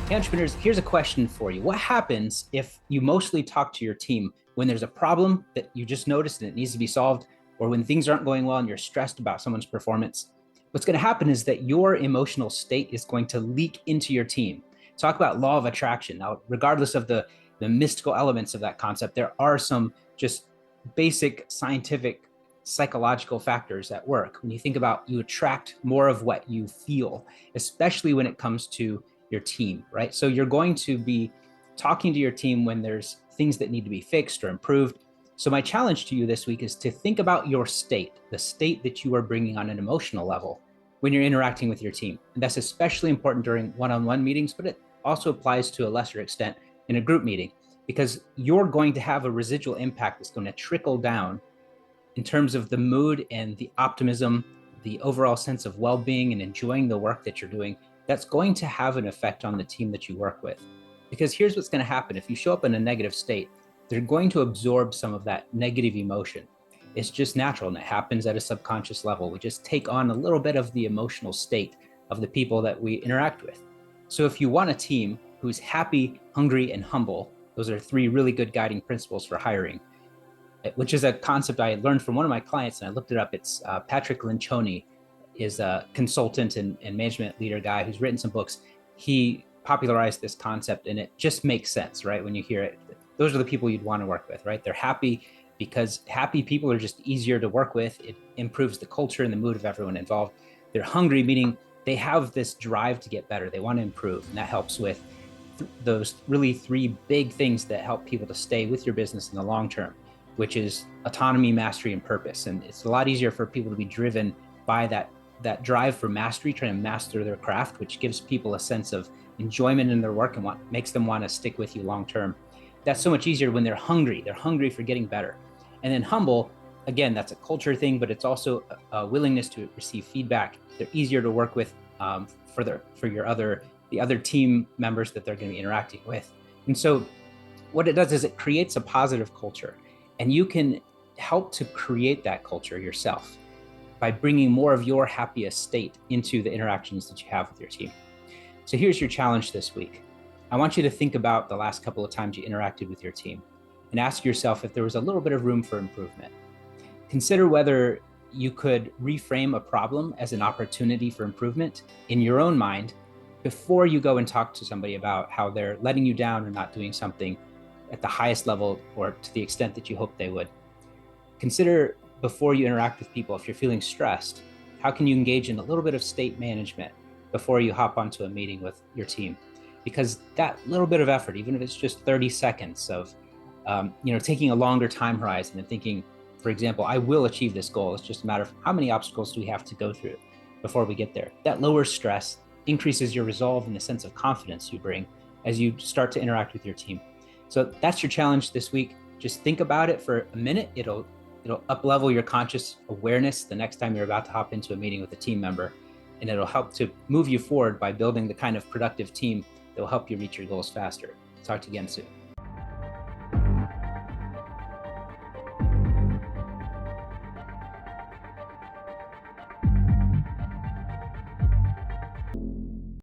Hey, entrepreneurs, here's a question for you. What happens if you mostly talk to your team when there's a problem that you just noticed and it needs to be solved, or when things aren't going well and you're stressed about someone's performance? What's going to happen is that your emotional state is going to leak into your team. Talk about law of attraction. Now, regardless of the mystical elements of that concept, there are some just basic scientific psychological factors at work. When you think about, you attract more of what you feel, especially when it comes to your team, right? So you're going to be talking to your team when there's things that need to be fixed or improved. So my challenge to you this week is to think about your state, the state that you are bringing on an emotional level when you're interacting with your team. And that's especially important during one-on-one meetings, but it also applies to a lesser extent in a group meeting, because you're going to have a residual impact that's going to trickle down in terms of the mood and the optimism, the overall sense of well-being and enjoying the work that you're doing. That's going to have an effect on the team that you work with. Because here's what's going to happen. If you show up in a negative state, they're going to absorb some of that negative emotion. It's just natural, and it happens at a subconscious level. We just take on a little bit of the emotional state of the people that we interact with. So if you want a team who's happy, hungry, and humble, those are three really good guiding principles for hiring, which is a concept I learned from one of my clients, and I looked it up. It's Patrick Lencioni is a consultant and management leader guy who's written some books. He popularized this concept, and it just makes sense, right? When you hear it, those are the people you'd want to work with, right? They're happy because happy people are just easier to work with. It improves the culture and the mood of everyone involved. They're hungry, meaning they have this drive to get better. They want to improve, and that helps with those really three big things that help people to stay with your business in the long term, which is autonomy, mastery, and purpose. And it's a lot easier for people to be driven by that drive for mastery, trying to master their craft, which gives people a sense of enjoyment in their work and makes them want to stick with you long term. That's so much easier when they're hungry. They're hungry for getting better. And then humble, again, that's a culture thing, but it's also a willingness to receive feedback. They're easier to work with for the other team members that they're going to be interacting with. And so what it does is it creates a positive culture, and you can help to create that culture yourself by bringing more of your happiest state into the interactions that you have with your team. So here's your challenge this week. I want you to think about the last couple of times you interacted with your team and ask yourself if there was a little bit of room for improvement. Consider whether you could reframe a problem as an opportunity for improvement in your own mind before you go and talk to somebody about how they're letting you down or not doing something at the highest level or to the extent that you hope they would. Consider, before you interact with people, if you're feeling stressed, how can you engage in a little bit of state management before you hop onto a meeting with your team? Because that little bit of effort, even if it's just 30 seconds of taking a longer time horizon and thinking, for example, I will achieve this goal. It's just a matter of how many obstacles do we have to go through before we get there. That lowers stress, increases your resolve and the sense of confidence you bring as you start to interact with your team. So that's your challenge this week. Just think about it for a minute. It'll up-level your conscious awareness the next time you're about to hop into a meeting with a team member, and it'll help to move you forward by building the kind of productive team that will help you reach your goals faster. Talk to you again soon.